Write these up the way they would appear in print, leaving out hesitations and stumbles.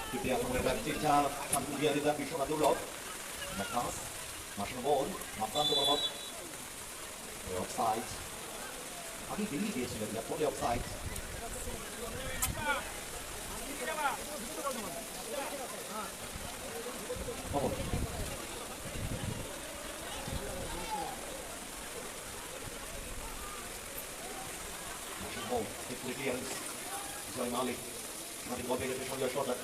Kita akan melihat Cica sambil dia tidak bisa maju lot. Makas, masuk ball, makan tu berapa? Offside. Abi beli dia sudah dia boleh offside. Oh. Masuk ball, itu dia. Joy Malik. Nanti ball pegang Sanjay Shota.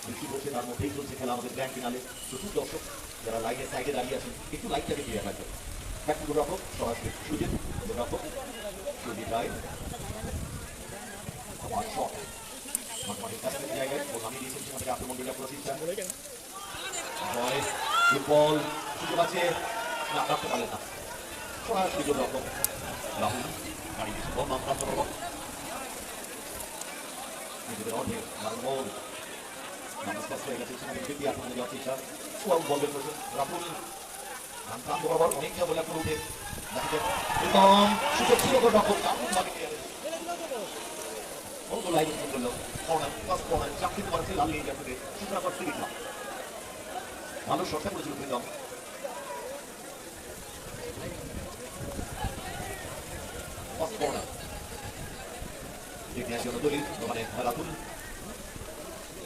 বৃষ্টি পড়ছে তার মধ্যেই চলছে খেলা আমাদের grand finale প্রচুর দর্শক যারা লাইনের সাইডে দাঁড়িয়ে আছেন একটু লাইটটাকে দিয়ে রাখবে এক রকম সরাসরি সুজিত রকম সুজিত রায় আমার শট মাঠের কাছে জায়গায় ও নামিয়ে দিয়েছেন সেখান থেকে আক্রমণ বিল্ডাপ করার চেষ্টা জয় ফুটবল সুযোগ আছে না রাখতে পারলেন না সরাসরি রকম রাহুল গাড়ি দিয়েছে বল মামপ্রান্ত রকম নিজেদের অর্ধেক বল Namun saya kasih sangat tinggi akan menjawab Cica. Suam bola terus Rahul. Angkat bola uniknya bola keluar. Hitam sudah sudah berdapur namun bagi dia. Oh bola itu bola. Corner pas corner jangkit berarti lalu dia pergi. Sudah berarti kita. Lalu shotnya berjuluk hitam. Pas corner. Dia sudah tulis namanya Rahul.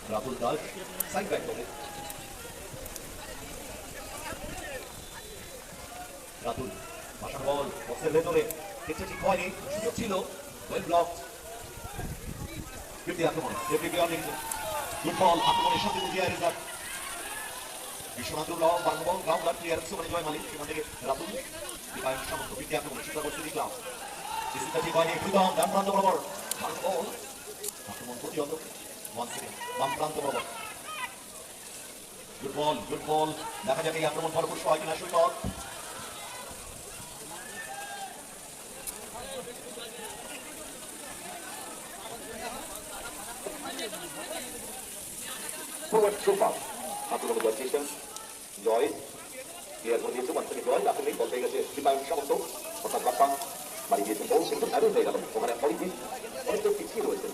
Rahul Das, side back করে রাতুল মাশাআল্লাহ বল বক্সের ভেতরে কিছু ঠিক হয়নি সুযোগ ছিল well block ফিরতি আক্রমণ এফডিপি অনেক গুড বল আক্রমণের সাথে উজিয়া রিজার্ভ বিশ্বনাথুর লং বাংবল গ্রাউন্ডার ক্লিয়ারেন্স মানে জয় মালিক সেখান থেকে রাতুল বিপায়ন সামন্ত ফিরতি আক্রমণ সেটা করতে দিলাম ডিসিটা ঠিক হয়নি প্রীতম ডান প্রান্ত বরাবর বল আক্রমণ প্রতিহত once again বাম প্রান্ত বরাবর গুড বল দেখা যাক এই আক্রমণ ফলপ্রসূ হয় কিনা সৈকত forward through pass আক্রমণ করার চেষ্টা জয় ক্লিয়ার করে দিয়েছে once again জয় লাফিয়ে বল পেয়ে গেছে বিপায়ন সামন্ত অর্থাৎ বাপ্পা বাড়ি দিয়েছেন বল কিন্তু আরো হয়ে গেল ওখানে অনেকটা পিছিয়ে রয়েছে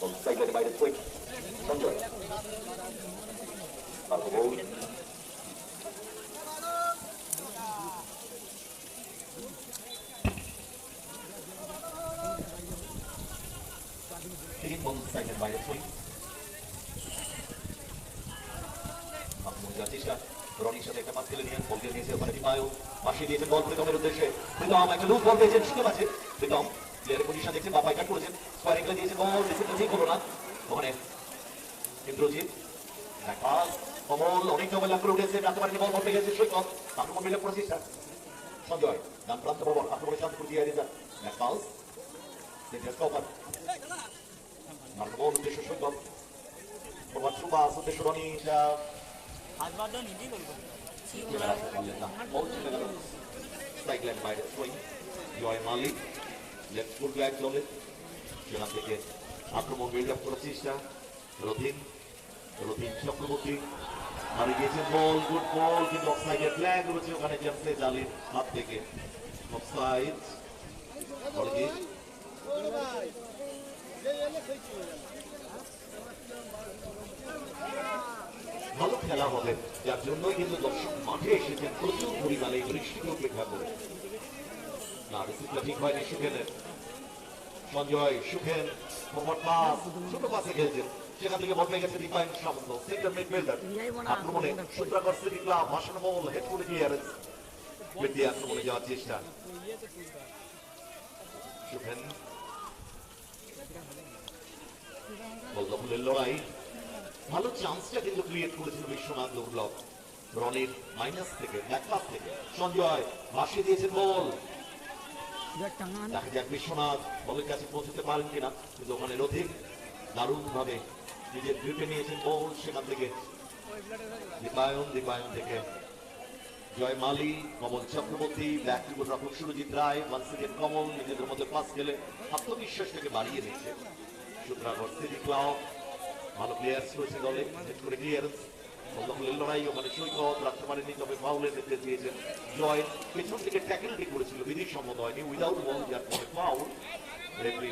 Side by the quick. Sanjay. Alcohol. Hitting ball side by the quick. Mahmoud Jatisha. রনির সাথে একটা পাস খেলে নিয়ে বল দিয়ে নিয়েছে ওখানে দিপায়ও পাশে দিয়েছেন বল প্রীতমের উদ্দেশ্যে প্রীতম একটা লুজ বল পেয়েছেন সুযোগ আছে প্রীতম প্লেয়ারের পজিশন দেখছেন বাপাই কাট করেছেন স্কোয়ার এগুলো দিয়েছেন বল রিসিভটা ঠিক হলো না ওখানে ইন্দ্রজিৎ এক পাস কমল অনেক ডবল লাভ করে উঠেছে রাখতে পারেনি বল পেয়ে গেছে সৈকত আক্রমণ বিল্ডাপ করার চেষ্টা সঞ্জয় ডান প্রান্ত বরাবর আক্রমণের শান্ত করে দিয়ে রিজার্ভ এক পাস সেন্টার কভার মার্ক বল উদ্দেশ্য সৈকত ফরওয়ার্ড সুবাস উদ্দেশ্য রনিশা হাজবাদন হিন্দি বলবো Sideline by the swing. Joy Malik. Left full back চলে সেখান থেকে আক্রমণ বিল্ড আপ করার চেষ্টা রথিন চক্রবর্তী মারি গিয়েছেন বল গুড বল কিন্তু অফসাইডের ফ্ল্যাগ রয়েছে ওখানে জেমসে জালির হাত থেকে অফসাইড বলে ভালো খেলা হবে যার জন্যই কিন্তু দর্শক মাঠে এসেছেন প্রচুর পরিমাণে বৃষ্টিকে উপেক্ষা করে না রিসিভটা ঠিক হয়নি সুখেনের সঞ্জয় সুখেন ফরওয়ার্ড পাস ছোট পাসে খেলছেন সেখান থেকে বল পেয়ে গেছে দিপায়ন সামন্ত সেন্টার মিডফিল্ডার আক্রমণে সূত্রাকর সিটি ক্লাব ভাষণ বল হেড করে ক্লিয়ারেন্স দিয়ে আক্রমণে যাওয়ার চেষ্টা সুখেন বল দখলের লড়াই ভালো চান্সটা কিন্তু ক্রিয়েট করেছিল বিশ্বনাথ দুর্লভ রনির মাইনাস থেকে ব্যাক পাস থেকে সঞ্জয় ভাসিয়ে দিয়েছেন বল দেখা যাক বিশ্বনাথ বলের কাছে পৌঁছতে পারেন কিনা কিন্তু ওখানে রথিক দারুণ ভাবে নিজের গ্রিপে নিয়েছেন বল সেখান থেকে দীপায়ন থেকে জয় মালি কমল চক্রবর্তী ব্যাক টু রাখুন সুরজিৎ রায় ওয়ান সেকেন্ড কমল নিজেদের মধ্যে পাস খেলে আত্মবিশ্বাসটাকে বাড়িয়ে দিচ্ছে সূত্রাগর সিটি ক্লাব ভালো প্লেয়ার্স রয়েছে দলে হেড করে ক্লিয়ারেন্স দখলের লড়াই ওখানে সৈকত রাখতে পারেনি তবে ফাউলের নির্দেশ দিয়েছেন জয় পেছন থেকে ট্যাকেলটি করেছিল বিধি সম্মত হয়নি উইদাউট বল যার পরে ফাউল রেফারি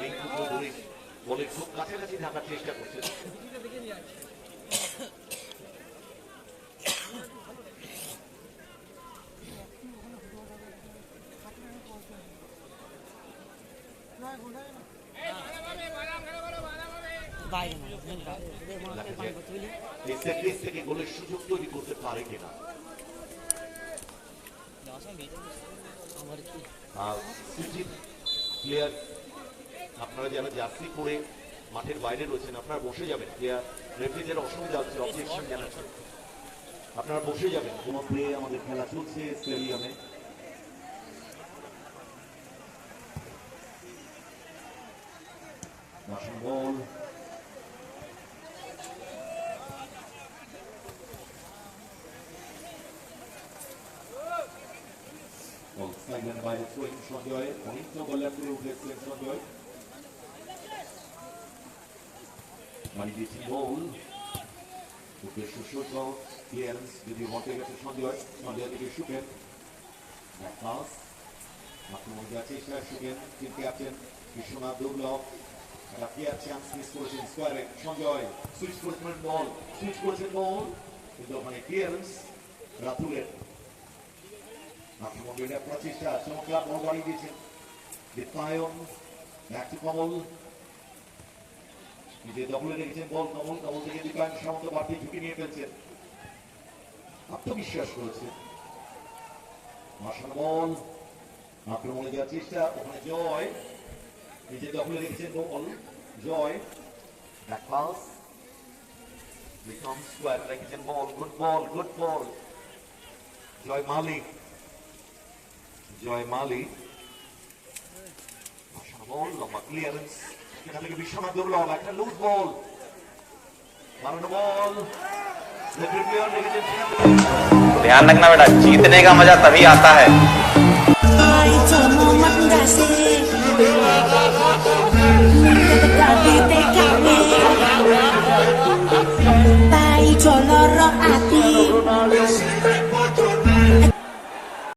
বলের খুব কাছাকাছি থাকার চেষ্টা করছেন। এই সেট পিস থেকে গোলের সুযোগ তৈরি করতে পারে কিনা। প্লেয়ার আপনারা যারা জার্সি পরে মাঠের বাইরে রয়েছেন আপনারা বসে যাবেন। প্লেয়ার রেফারিদের অসুবিধা হচ্ছে, অবজেকশন জানাচ্ছে, আপনারা বসে যাবেন। কোনো প্লে আমাদের খেলা চলছে স্টেডিয়ামে। বল সাইডলাইন বাইরে থ্রোয়িং সঞ্জয়, অনেক বলার করে উঠেছিলেন সঞ্জয়, মানে দিচ্ছেন বল উদ্দেশ্য শোট ক্লিয়ারেন্স যদি মতে গেছে সঞ্জয়, সঞ্জয় থেকে সুখেন পাস আক্রমণ দেওয়ার চেষ্টা সুখেন, টিম ক্যাপ্টেন বিশ্বনাথ দুর্লভ একটা ক্লিয়ার চান্স মিস করেছেন স্কোয়ারে। সঞ্জয় সুইচ করেছেন বল, কিন্তু ওখানে ক্লিয়ারেন্স রাতুলের। আক্রমণ বেড়ে আপনার চেষ্টা, চমৎকার বল বাড়িয়ে দিয়েছেন দীপ্তায়ন, ব্যাক টু কমল, নিজে দখলে রেখেছেন বল। কমল থেকে দীপায়ন সামন্ত বাড়তি ঝুঁকি নিয়ে ফেলছেন, আত্মবিশ্বাস করেছেন। মাসান বল আক্রমণে যাওয়ার চেষ্টা, ওখানে জয় নিজে দখলে রেখেছেন বল। জয় ব্যাক পাস বিকম স্কোয়ার রেখেছেন বল, গুড বল। জয় মালিক বল, লম্বা ক্লিয়ারেন্স, এখান থেকে বিশ্বনাথ দুর্লভ একটা লুজ বল, মারানো বল। ध्यान रखना बेटा, जीतने का मजा तभी आता है।